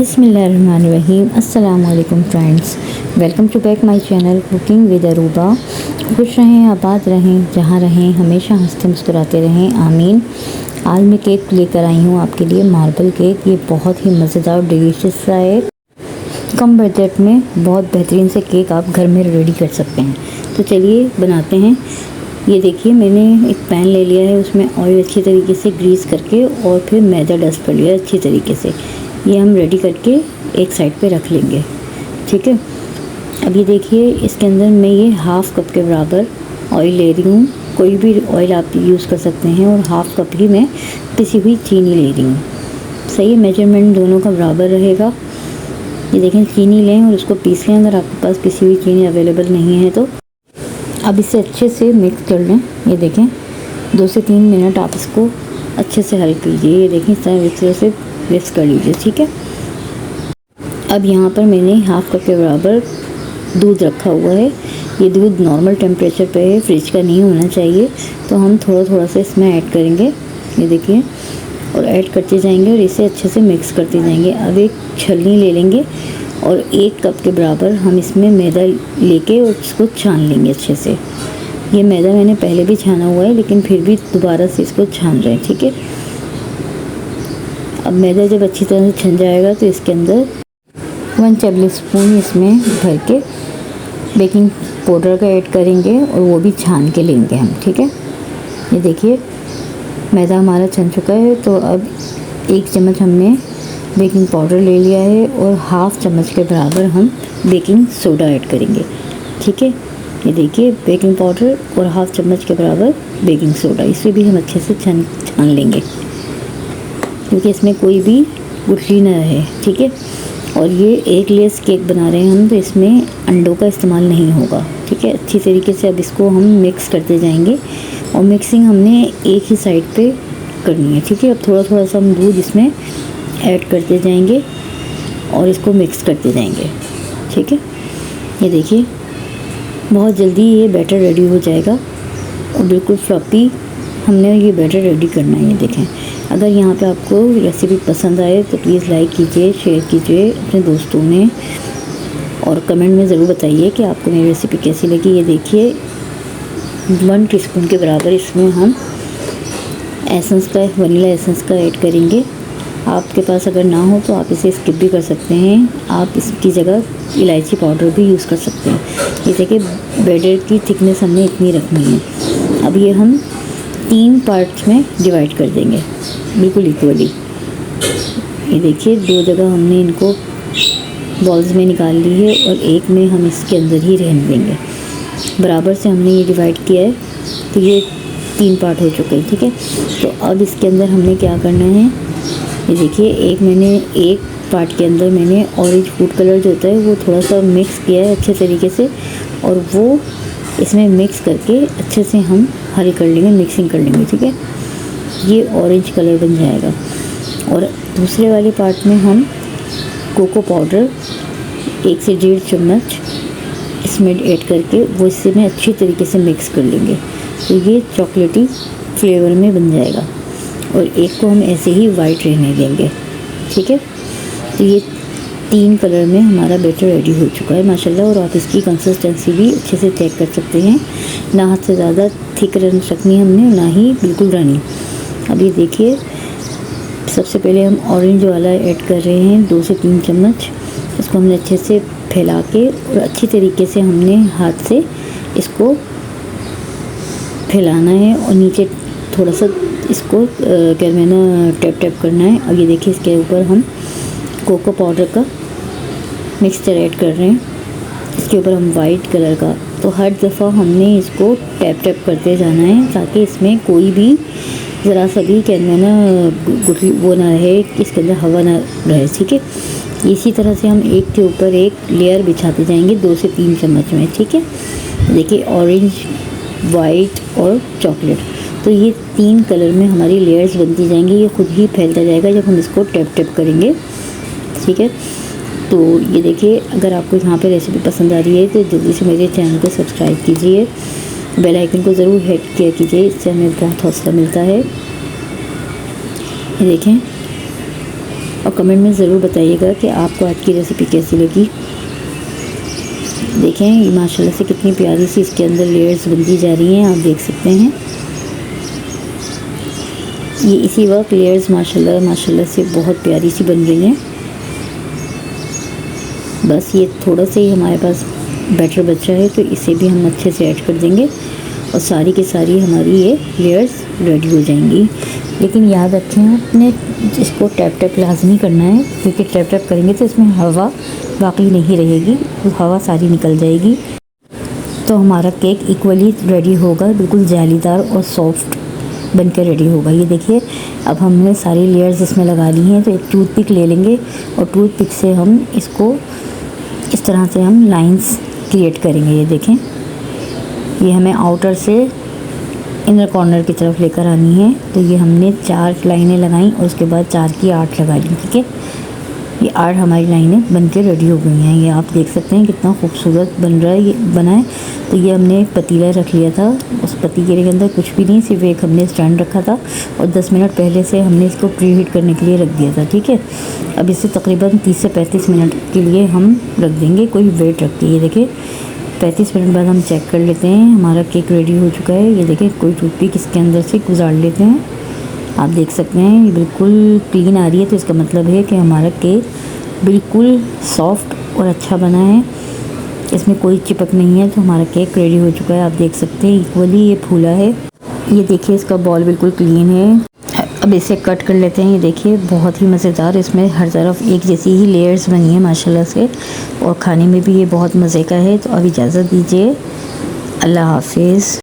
बिस्मिल्लाहिर्रहमानिर्रहीम। अस्सलाम वालेकुम friends, welcome to back my channel cooking with Aruba. खुश रहें, आबाद रहें, जहाँ रहें हमेशा हंसते मुस्कुराते रहें, आमीन। आज मैं केक लेकर आई हूँ आपके लिए, मार्बल केक। ये बहुत ही मज़ेदार और डिलीशियस सा है। कम बजट में बहुत बेहतरीन से केक आप घर में रेडी कर सकते हैं। तो चलिए बनाते हैं। ये देखिए, मैंने एक पैन ले लिया है, उसमें ऑयल अच्छी तरीके से ग्रीस करके और फिर मैदा डस्ट कर लिया अच्छी तरीके से। ये हम रेडी करके एक साइड पे रख लेंगे, ठीक है। अब ये देखिए, इसके अंदर मैं ये हाफ़ कप के बराबर ऑयल ले रही हूँ। कोई भी ऑयल आप यूज़ कर सकते हैं। और हाफ़ कप ही मैं पिसी हुई चीनी ले रही हूँ। सही है, मेजरमेंट दोनों का बराबर रहेगा। ये देखें, चीनी लें और उसको पीस लें अगर आपके पास पिसी हुई चीनी अवेलेबल नहीं है तो। अब इसे अच्छे से मिक्स कर लें। ये देखें, 2 से 3 मिनट आप इसको अच्छे से हल कीजिए। ये देखें, इस तरह मिक्सर से मिक्स कर लीजिए, ठीक है। अब यहाँ पर मैंने हाफ़ कप के बराबर दूध रखा हुआ है। ये दूध नॉर्मल टेम्परेचर पे है, फ्रिज का नहीं होना चाहिए। तो हम थोड़ा थोड़ा सा इसमें ऐड करेंगे, ये देखिए, और ऐड करते जाएंगे और इसे अच्छे से मिक्स करते जाएंगे। अब एक छलनी ले लेंगे और 1 कप के बराबर हम इसमें मैदा लेके और इसको छान लेंगे अच्छे से। ये मैदा मैंने पहले भी छाना हुआ है, लेकिन फिर भी दोबारा से इसको छान रहे हैं, ठीक है। अब मैदा जब अच्छी तरह से छन जाएगा तो इसके अंदर 1 टेबल स्पून इसमें भर के बेकिंग पाउडर का ऐड करेंगे और वो भी छान के लेंगे हम, ठीक है। ये देखिए, मैदा हमारा छन चुका है। तो अब 1 चम्मच हमने बेकिंग पाउडर ले लिया है और हाफ़ चम्मच के बराबर हम बेकिंग सोडा ऐड करेंगे, ठीक है। ये देखिए, बेकिंग पाउडर और हाफ़ चम्मच के बराबर बेकिंग सोडा, इसे भी हम अच्छे से छान लेंगे क्योंकि इसमें कोई भी गुठली ना रहे, ठीक है। और ये एक लेस केक बना रहे हैं हम, तो इसमें अंडों का इस्तेमाल नहीं होगा, ठीक है। अच्छी तरीके से अब इसको हम मिक्स करते जाएंगे और मिक्सिंग हमने एक ही साइड पे करनी है, ठीक है। अब थोड़ा थोड़ा सा हम दूध इसमें ऐड करते जाएंगे और इसको मिक्स करते जाएंगे, ठीक है। ये देखिए, बहुत जल्दी ये बैटर रेडी हो जाएगा और बिल्कुल फ्लॉपी हमने ये बैटर रेडी करना है। ये देखें, अगर यहाँ पे आपको रेसिपी पसंद आए तो प्लीज़ लाइक कीजिए, शेयर कीजिए अपने दोस्तों में और कमेंट में ज़रूर बताइए कि आपको मेरी रेसिपी कैसी लगी। ये देखिए, 1 टीस्पून के बराबर इसमें हम एसेंस का, वनीला एसेंस का ऐड करेंगे। आपके पास अगर ना हो तो आप इसे स्किप भी कर सकते हैं। आप इसकी जगह इलायची पाउडर भी यूज़ कर सकते हैं। ये देखिए, बैटर की थिकनेस हमने इतनी रखनी है। अब ये हम 3 पार्ट्स में डिवाइड कर देंगे, बिल्कुल इक्वली। ये देखिए, 2 जगह हमने इनको बॉल्स में निकाल ली है और एक में हम इसके अंदर ही रहने देंगे। बराबर से हमने ये डिवाइड किया है, तो ये 3 पार्ट हो चुके हैं, ठीक है। तो अब इसके अंदर हमने क्या करना है, ये देखिए, एक पार्ट के अंदर मैंने ऑरेंज फूड कलर जो होता है वो थोड़ा सा मिक्स किया है अच्छे तरीके से, और वो इसमें मिक्स करके अच्छे से हम हल कर लेंगे, मिक्सिंग कर लेंगे, ठीक है। ये ऑरेंज कलर बन जाएगा। और दूसरे वाले पार्ट में हम कोको पाउडर 1 से 1.5 चम्मच इसमें ऐड करके वो इससे में अच्छी तरीके से मिक्स कर लेंगे, तो ये चॉकलेटी फ्लेवर में बन जाएगा। और एक को हम ऐसे ही वाइट रहने देंगे, ठीक है। तो ये 3 कलर में हमारा बैटर रेडी हो चुका है माशाल्लाह। और आप इसकी कंसिस्टेंसी भी अच्छे से चेक कर सकते हैं, ना हाथ से ज़्यादा थिक रखनी हमने, ना ही बिल्कुल रनी। अब ये देखिए, सबसे पहले हम ऑरेंज वाला ऐड कर रहे हैं 2 से 3 चम्मच। इसको हमने अच्छे से फैला के और अच्छी तरीके से हमने हाथ से इसको फैलाना है और नीचे थोड़ा सा इसको क्या मैंने टैप करना है। अब ये देखिए, इसके ऊपर हम कोको पाउडर का मिक्सचर ऐड कर रहे हैं, इसके ऊपर हम वाइट कलर का। तो हर दफ़ा हमने इसको टैप करते जाना है ताकि इसमें कोई भी ज़रा सा भी क्या ना गुठली वो ना रहे, इसके अंदर हवा ना रहे, ठीक है। इसी तरह से हम एक के ऊपर एक लेयर बिछाते जाएंगे 2 से 3 चम्मच में, ठीक है। देखिए, ऑरेंज, वाइट और चॉकलेट, तो ये 3 कलर में हमारी लेयर्स बनती जाएंगी। ये खुद ही फैलता जाएगा जब हम इसको टैप करेंगे, ठीक है। तो ये देखिए, अगर आपको यहाँ पे रेसिपी पसंद आ रही है तो जल्दी से मेरे चैनल को सब्सक्राइब कीजिए, बेल आइकन को ज़रूर हिट किया कीजिए, इससे हमें बहुत हौसला मिलता है। ये देखें, और कमेंट में ज़रूर बताइएगा कि आपको आज की रेसिपी कैसी लगी। देखें ये माशाल्लाह से कितनी प्यारी सी इसके अंदर लेयर्स बनती जा रही हैं, आप देख सकते हैं। ये इसी वक्त लेयर्स माशाल्लाह से बहुत प्यारी सी बन रही हैं। बस ये थोड़ा सा ही हमारे पास बैटर बचा है, तो इसे भी हम अच्छे से ऐड कर देंगे और सारी की सारी हमारी ये लेयर्स रेडी हो जाएंगी। लेकिन याद रखें आपने इसको टैप टैप लाजमी करना है, क्योंकि टैप टैप करेंगे तो इसमें हवा बाकी नहीं रहेगी, तो हवा सारी निकल जाएगी। तो हमारा केक इक्वली रेडी होगा, बिल्कुल जालीदार और सॉफ्ट बनकर रेडी होगा। ये देखिए अब हमने सारी लेयर्स इसमें लगा ली हैं, तो एक टूथपिक ले लेंगे और टूथपिक से हम इसको इस तरह से हम लाइंस क्रिएट करेंगे। ये देखें ये हमें आउटर से इनर कॉर्नर की तरफ लेकर आनी है। तो ये हमने 4 लाइनें लगाई और उसके बाद 4 की 8 लगा ली। ठीक है, ये 8 हमारी लाइनें बनके रेडी हो गई हैं। ये आप देख सकते हैं कितना खूबसूरत बन रहा है, ये बना है। तो ये हमने पतीला रख लिया था, उस पतीले के अंदर कुछ भी नहीं, सिर्फ एक हमने स्टैंड रखा था और 10 मिनट पहले से हमने इसको प्री हीट करने के लिए रख दिया था। ठीक है, अब इसे तकरीबन 30 से 35 मिनट के लिए हम रख देंगे, कोई वेट रख के। ये देखिए 35 मिनट बाद हम चेक कर लेते हैं, हमारा केक रेडी हो चुका है। ये देखिए कोई टूथपिक इसके अंदर से गुजार लेते हैं, आप देख सकते हैं ये बिल्कुल क्लीन आ रही है। तो इसका मतलब है कि हमारा केक बिल्कुल सॉफ्ट और अच्छा बना है, इसमें कोई चिपक नहीं है। तो हमारा केक रेडी हो चुका है, आप देख सकते हैं इक्वली ये फूला है। ये देखिए इसका बॉल बिल्कुल क्लीन है। अब इसे कट कर लेते हैं। ये देखिए बहुत ही मज़ेदार, इसमें हर तरफ एक जैसी ही लेयर्स बनी है माशाल्लाह से, और खाने में भी ये बहुत मज़े का है। तो अब इजाज़त दीजिए, अल्लाह हाफिज़।